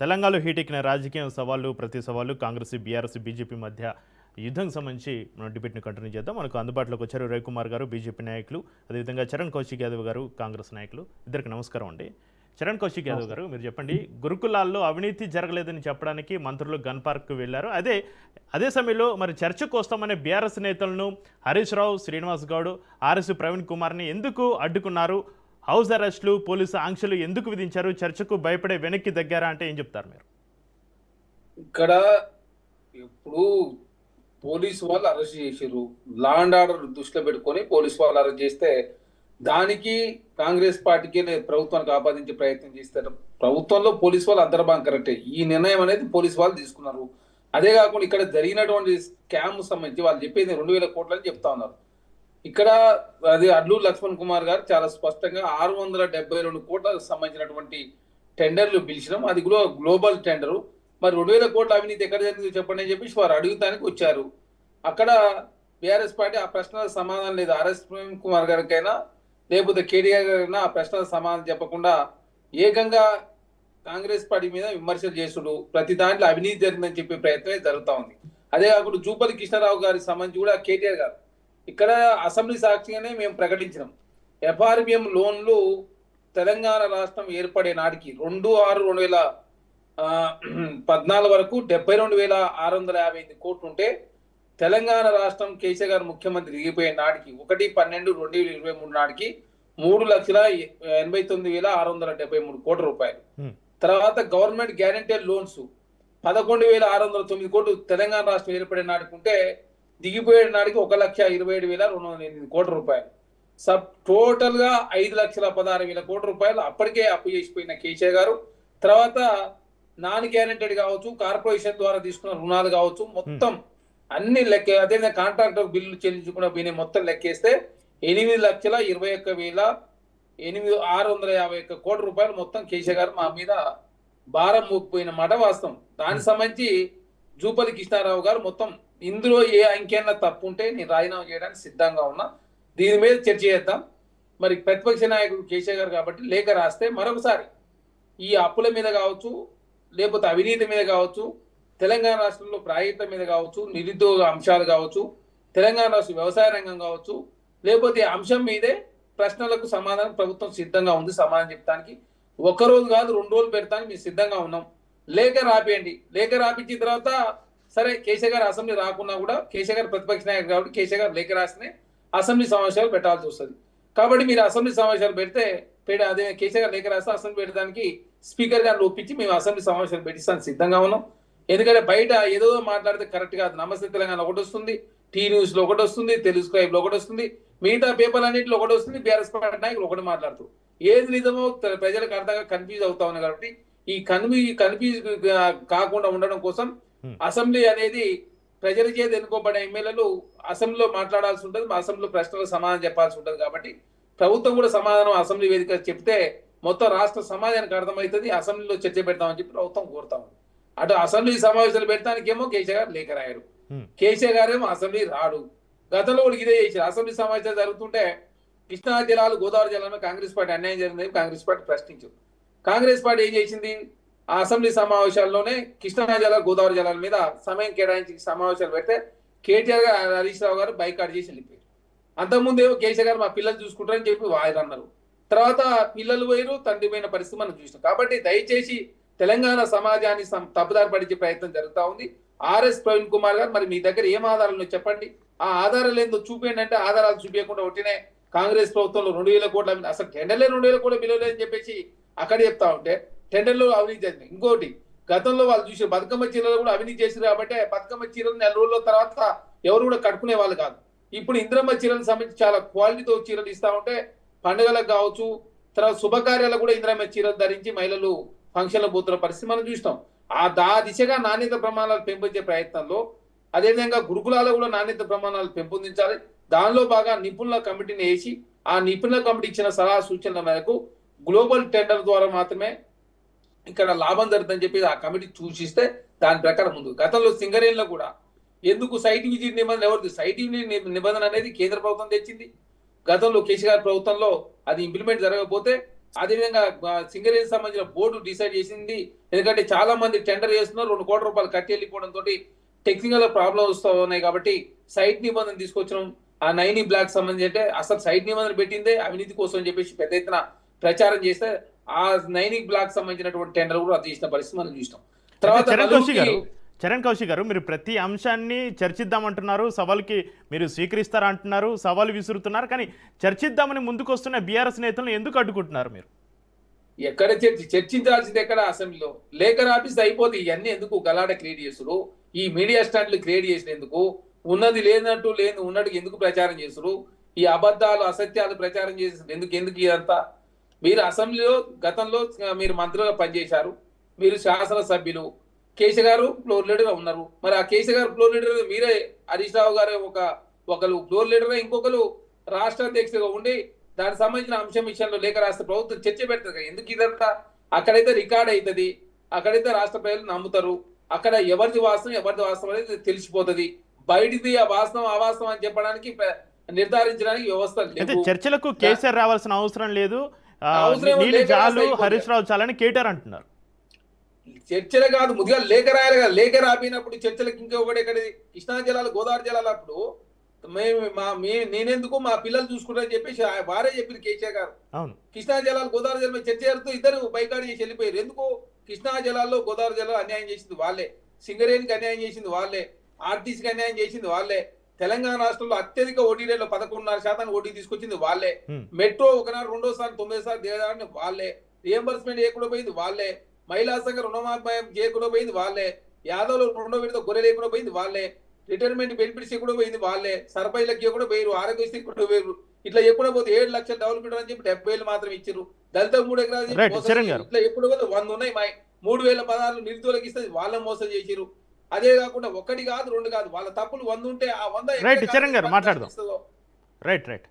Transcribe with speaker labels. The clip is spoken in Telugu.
Speaker 1: తెలంగాణలో హీటెక్కిన రాజకీయ సవాళ్ళు ప్రతి సవాళ్ళు కాంగ్రెస్ బీఆర్ఎస్ బీజేపీ మధ్య యుద్ధం సంబంధించి మనం డిబేట్ని కంటిన్యూ చేద్దాం. మనకు అందుబాటులోకి వచ్చారు రవికుమార్ గారు బీజేపీ నాయకులు, అదేవిధంగా చరణ్ కౌశిక్ యాదవ్ గారు కాంగ్రెస్ నాయకులు. ఇద్దరికి నమస్కారం అండి. చరణ్ కౌశిక్ యాదవ్ గారు, మీరు చెప్పండి, గురుకులాల్లో అవినీతి జరగలేదని చెప్పడానికి మంత్రులు గన్ పార్క్కు వెళ్ళారు. అదే సమయంలో మరి చర్చకు వస్తామనే బీఆర్ఎస్ నేతలను హరీష్ రావు, శ్రీనివాస్ గౌడ్, ఆర్ఎస్ ప్రవీణ్ కుమార్ని ఎందుకు అడ్డుకున్నారు? హౌస్ అరెస్టులు, పోలీసు ఆంక్షలు ఎందుకు విధించారు? చర్చకు భయపడే వెనక్కి దగ్గర అంటే ఏం చెప్తారు మీరు?
Speaker 2: ఇక్కడ ఇప్పుడు పోలీసు వాళ్ళు అరెస్ట్ చేసారు, లా అండ్ ఆర్డర్ దృష్టిలో పెట్టుకొని పోలీసు వాళ్ళు అరెస్ట్ చేస్తే దానికి కాంగ్రెస్ పార్టీకి ప్రభుత్వానికి ఆపాదించే ప్రయత్నం చేస్తారు. ప్రభుత్వంలో పోలీసు వాళ్ళు అంతర్భాగం కరెక్టే. ఈ నిర్ణయం అనేది పోలీసు వాళ్ళు తీసుకున్నారు. అదే కాకుండా ఇక్కడ జరిగినటువంటి స్కామ్ సంబంధించి వాళ్ళు చెప్పేది 2000 కోట్లు అని చెప్తా ఉన్నారు. ఇక్కడ అది అడ్లూరు లక్ష్మణ్ కుమార్ గారు చాలా స్పష్టంగా 672 కోట్లకు సంబంధించినటువంటి టెండర్లు పిలిచినాం. అది కూడా గ్లోబల్ టెండరు. మరి 2000 కోట్ల అవినీతి ఎక్కడ జరిగిందో చెప్పండి అని చెప్పేసి వారు అడుగుతానికి వచ్చారు. అక్కడ బీఆర్ఎస్ పార్టీ ఆ ప్రశ్నలకు సమాధానం లేదు. ఆర్ఎస్ ప్రవీణ్ కుమార్ గారికైనా లేకపోతే కేటీఆర్ గారైనా ఆ ప్రశ్నలకు సమాధానం చెప్పకుండా ఏకంగా కాంగ్రెస్ పార్టీ మీద విమర్శలు చేసుడు, ప్రతి దాంట్లో అవినీతి జరిగిందని చెప్పే ప్రయత్నమే జరుగుతూ ఉంది. అదే కాకుండా జూపల్లి కృష్ణారావు గారికి సంబంధించి కూడా కేటీఆర్ గారు ఇక్కడ అసెంబ్లీ సాక్షిగానే మేము ప్రకటించినాం. ఎఫ్ఆర్బిఎం లోన్లు తెలంగాణ రాష్ట్రం ఏర్పడే నాటికి 2/6/2014 వరకు 72,658 కోట్లు ఉంటే తెలంగాణ రాష్ట్రం కేసీఆర్ గారు ముఖ్యమంత్రి దిగిపోయే నాటికి 1/12/2023 నాటికి 3,89,673 కోట్ల రూపాయలు. తర్వాత గవర్నమెంట్ గ్యారెంటీడ్ లోన్స్ 11,609 కోట్లు తెలంగాణ రాష్ట్రం ఏర్పడే నాటికి ఉంటే దిగిపోయే నాటికి 1,27,208 కోట్ల రూపాయలు. టోటల్ గా 5,16,000 కోట్ల రూపాయలు అప్పటికే అప్పు చేసిపోయిన కేసీఆర్ గారు. తర్వాత నాన్ గ్యారెంటెడ్ కావచ్చు, కార్పొరేషన్ ద్వారా తీసుకున్న రుణాలు కావచ్చు, మొత్తం అన్ని లెక్క, అదే కాంట్రాక్టర్ బిల్లు చెల్లించుకున్న బిల్లు మొత్తం లెక్కేస్తే 8,21,21,651 కోట్ల రూపాయలు మొత్తం కేసీఆర్ గారు మా మీద భారం మోపిపోయిన మాట వాస్తవం. దానికి సంబంధించి జూపల్లి కృష్ణారావు గారు మొత్తం ఇందులో ఏ అంకెన్నా తప్పు ఉంటే నేను రాజీనామా చేయడానికి సిద్ధంగా ఉన్నా, దీని మీద చర్చ చేద్దాం. మరి ప్రతిపక్ష నాయకుడు కేసీఆర్ గారు కాబట్టి లేఖ రాస్తే మరొకసారి ఈ అప్పుల మీద కావచ్చు, లేకపోతే అవినీతి మీద కావచ్చు, తెలంగాణ రాష్ట్రంలో ప్రాయుత్వం మీద కావచ్చు, నిరుద్యోగ అంశాలు కావచ్చు, తెలంగాణ రాష్ట్ర వ్యవసాయ రంగం కావచ్చు, లేకపోతే అంశం మీదే ప్రశ్నలకు సమాధానం ప్రభుత్వం సిద్ధంగా ఉంది. సమాధానం చెప్తానికి 1 రోజు కాదు 2 రోజులు పెడతానికి మేము సిద్ధంగా ఉన్నాం. లేఖ రాపియండి. లేఖ రాపించిన తర్వాత సరే కేసీఆర్ గారు అసెంబ్లీ రాకున్నా కూడా కేసీఆర్ గారు ప్రతిపక్ష నాయకుడు కాబట్టి కేసీఆర్ గారు లేఖ రాస్తేనే అసెంబ్లీ సమావేశాలు పెట్టాల్సి వస్తుంది. కాబట్టి మీరు అసెంబ్లీ సమావేశాలు పెడితే అదే కేసీఆర్ గారు లేఖ రాస్తే అసెంబ్లీ పెట్టడానికి స్పీకర్ గారిని ఒప్పించి మేము అసెంబ్లీ సమావేశాలు పెట్టిస్తానికి సిద్ధంగా ఉన్నాం. ఎందుకంటే బయట ఏదో మాట్లాడితే కరెక్ట్ కాదు. నమస్తే తెలంగాణ ఒకటి వస్తుంది, టీ న్యూస్ లో ఒకటి వస్తుంది, తెలుగు స్క్రైబ్ లో ఒకటి వస్తుంది, మిగతా పేపర్లు అన్నింటిలో ఒకటి వస్తుంది, బీఆర్ఎస్ పార్టీ నాయకులు ఒకటి మాట్లాడుతూ ఏది నిజమో ప్రజలకు అర్థంగా కన్ఫ్యూజ్ అవుతా ఉన్నాయి. కాబట్టి ఈ కన్ఫ్యూజ్ కాకుండా ఉండడం కోసం అసెంబ్లీ అనేది ప్రజల చేత ఎన్నుకోబడే ఎమ్మెల్యేలు అసెంబ్లీలో మాట్లాడాల్సి ఉంటుంది, అసెంబ్లీలో ప్రశ్నలకు సమాధానం చెప్పాల్సి ఉంటుంది. కాబట్టి ప్రభుత్వం కూడా సమాధానం అసెంబ్లీ వేదిక చెప్తే మొత్తం రాష్ట్ర సమాజానికి అర్థమవుతుంది. అసెంబ్లీలో చర్చ పెడతామని చెప్పి ప్రభుత్వం కోరుతాం. అటు అసెంబ్లీ సమావేశాలు పెట్టడానికేమో కేసీఆర్ గారు లేఖ రాయరు, కేసీఆర్ గారేమో అసెంబ్లీ రాడు. గతంలో కూడా ఇదే చేశారు. అసెంబ్లీ సమావేశాలు జరుగుతుంటే కృష్ణా జలాలు, గోదావరి జలాలను కాంగ్రెస్ పార్టీ అన్యాయం జరిగిందని కాంగ్రెస్ పార్టీ ప్రశ్నించారు. కాంగ్రెస్ పార్టీ ఏం చేసింది? ఆ అసెంబ్లీ సమావేశాల్లోనే కృష్ణా జలాలు, గోదావరి జలాల మీద సమయం కేటాయించి సమావేశాలు పెడితే కేటీఆర్ గారు, హరీష్ రావు గారు బైకాట్ చేసి వెళ్ళిపోయారు. అంతకుముందేమో కేసీఆర్ గారు మా పిల్లలు చూసుకుంటారని చెప్పి వాయిదా అన్నారు. తర్వాత పిల్లలు పోయారు, తండ్రి పోయిన పరిస్థితి మనం చూసినాం. కాబట్టి దయచేసి తెలంగాణ సమాజాన్ని తప్పుదారి పడించే ప్రయత్నం జరుగుతూ ఉంది. ఆర్ఎస్ ప్రవీణ్ కుమార్ గారు, మరి మీ దగ్గర ఏం ఆధారాలు చెప్పండి, ఆ ఆధారాలు ఏందో చూపించండి అంటే ఆధారాలు చూపించకుండా ఒట్టినే కాంగ్రెస్ ప్రభుత్వంలో 2,000 కోట్ల అసలు టెండర్లే 2,000 కోట్ల బిల్లులేదని చెప్పేసి అక్కడ చెప్తా ఉంటే టెండర్లో అవినీతి జరిగింది. ఇంకోటి, గతంలో వాళ్ళు చూసి బతుకమ్మ చీరలు కూడా అవినీతి చేశారు కాబట్టి బతుకమ్మ చీరలు 4 రోజుల తర్వాత ఎవరు కూడా కట్టుకునే వాళ్ళు కాదు. ఇప్పుడు ఇంద్రమ్మ చీరలకు సంబంధించి చాలా క్వాలిటీతో చీరలు ఇస్తా ఉంటే పండుగలకు కావచ్చు, తర్వాత శుభకార్యాలకు కూడా ఇంద్రమ్మ చీరలు ధరించి మహిళలు ఫంక్షన్లు పోతున్న పరిస్థితి మనం చూస్తాం. ఆ దిశగా నాణ్యత ప్రమాణాలు పెంపొందే ప్రయత్నంలో అదేవిధంగా గురుకులాల్లో కూడా నాణ్యత ప్రమాణాలు పెంపొందించాలి. దానిలో బాగా నిపుణుల కమిటీని వేసి ఆ నిపుణుల కమిటీ ఇచ్చిన సలహా సూచనల మేరకు గ్లోబల్ టెండర్ ద్వారా మాత్రమే ఇక్కడ లాభం జరుగుతుందని చెప్పి ఆ కమిటీ సూచిస్తే దాని ప్రకారం ముందు. గతంలో సింగరేణిలో కూడా ఎందుకు సైట్ విజిట్ నిబంధన ఎవరిది? సైట్ నిబంధన అనేది కేంద్ర ప్రభుత్వం తెచ్చింది. గతంలో కేసీఆర్ ప్రభుత్వంలో అది ఇంప్లిమెంట్ జరగకపోతే అదేవిధంగా సింగరేణి సంబంధించిన బోర్డు డిసైడ్ చేసింది. ఎందుకంటే చాలా మంది టెండర్ చేస్తున్నారు, 2 కోట్ల రూపాయలు కట్టి వెళ్ళిపోవడంతో టెక్నికల్ ప్రాబ్లమ్ వస్తూ ఉన్నాయి. కాబట్టి సైట్ నిబంధన తీసుకొచ్చినాం. ఆ 9 బ్లాక్ సంబంధించి అంటే అసలు సైట్ నిబంధన పెట్టిందే అవినీతి కోసం అని చెప్పేసి పెద్ద ఎత్తున ప్రచారం చేస్తే ఆ 9 బ్లాక్ సంబంధించినటువంటి టెండర్ కూడా రద్దు చేసిన పరిస్థితి మనం చూసినాం. తర్వాత
Speaker 1: చరణ్ కౌశిక్ గారు, మీరు ప్రతి అంశాన్ని చర్చిద్దామంటున్నారు, సవాల్కి మీరు స్వీకరిస్తారా అంటున్నారు, సవాలు విసురుతున్నారు, కానీ చర్చిద్దామని ముందుకు వస్తున్న బీఆర్ఎస్ నేతలను ఎందుకు అడ్డుకుంటున్నారు మీరు?
Speaker 2: ఎక్కడ చర్చించాల్సింది ఎక్కడ? అసెంబ్లీలో లేఖర్ ఆఫీస్ అయిపోతే ఇవన్నీ ఎందుకు గలాడ క్రియేట్ చేసుడు? ఈ మీడియా స్టాండ్లు క్రియేట్ చేసినందుకు, ఉన్నది లేనట్టు లేదు ఉన్నట్టు ఎందుకు ప్రచారం చేసుడు? ఈ అబద్ధాలు అసత్యాలు ప్రచారం చేసి ఎందుకు ఇదంతా? మీరు అసెంబ్లీలో గతంలో మీరు మంత్రులుగా పనిచేశారు, మీరు శాసనసభ్యులు, కేశ గారు ఫ్లోర్ లీడర్ గా ఉన్నారు. మరి ఆ కేశ గారు ఫ్లోర్ లీడర్ మీరే, హరీష్ రావు గారు ఒకరు ఫ్లోర్ లీడర్ గా, ఇంకొకరు రాష్ట్ర అధ్యక్షుడిగా ఉండి దానికి సంబంధించిన అంశం విషయంలో లేఖ రాష్ట్ర ప్రభుత్వం చర్చ పెడతారు. ఎందుకు ఇదంతా? అక్కడైతే రికార్డ్ అవుతుంది, అక్కడైతే రాష్ట్ర ప్రజలు నమ్ముతారు, అక్కడ ఎవరిది వాస్తవం అనేది తెలిసిపోతుంది. బయటిది ఆ వాస్తవం అవాస్తవం అని చెప్పడానికి నిర్ధారించడానికి వ్యవస్థ
Speaker 1: అయితే చర్చలకు కేసీఆర్ రావాల్సిన అవసరం లేదు, చాలు హరీష్ రావు చాలని కేటీఆర్ అంటున్నారు.
Speaker 2: చర్చలు కాదు, ముందుగా లేఖ రాయాలి కదా. లేఖ రాపినప్పుడు చర్చలకు ఇంకొకటి ఎక్కడిది? కృష్ణా జలాలు గోదావరి జలాలు అప్పుడు నేనెందుకు మా పిల్లలు చూసుకుంటారని చెప్పేసి వారే చెప్పింది కేసీఆర్ గారు. కృష్ణా జలాలు గోదావరి జలం చర్చ జరుగుతూ ఇద్దరు బైకాట్ చేసి వెళ్ళిపోయారు. ఎందుకు? కృష్ణా జలాల్లో గోదావరి జలాలు అన్యాయం చేసింది వాళ్ళే, సింగరేణికి అన్యాయం చేసింది వాళ్ళే, ఆర్టీసీకి అన్యాయం చేసింది వాళ్ళే, తెలంగాణ రాష్ట్రంలో అత్యధిక ఓటీ రేట్లో 11.5% ఓటీ తీసుకొచ్చింది వాళ్ళే, మెట్రో ఒకనాడు 2వ సారి 9 సార్లు దిగడానికి వాళ్ళే, రియంబర్స్మెంట్ చేయకుండా పోయింది వాళ్ళే, మహిళా సంఘ రుణమాఫీ చేయకుండా పోయింది వాళ్ళే, యాదవ్లో 2వ విడత గొర్రె లేకుండా పోయింది వాళ్ళే, రిటైర్మెంట్ బెనిఫిట్స్ కూడా పోయింది వాళ్ళే, సర్పంచ్లకి కూడా పోయారు, ఆరోగ్యశ్రీ కూడా పోయారు. ఇట్లా ఎప్పుడో పోతే 7 లక్షల డెవలప్మెంట్ అని చెప్పి 70,000 మాత్రం ఇచ్చారు. దళిత 3 ఎకరాలు ఇట్లా ఎప్పుడు పోతే 100 ఉన్నాయి. 3,016 నిరుద్యోగులకు ఇస్తే వాళ్ళని మోసం చేసిరు. అదే కాకుండా 1 కాదు 2 కాదు, వాళ్ళ తప్పులు 100 ఉంటే ఆ 100
Speaker 1: చరణ్ గారు మాట్లాడదాం. రైట్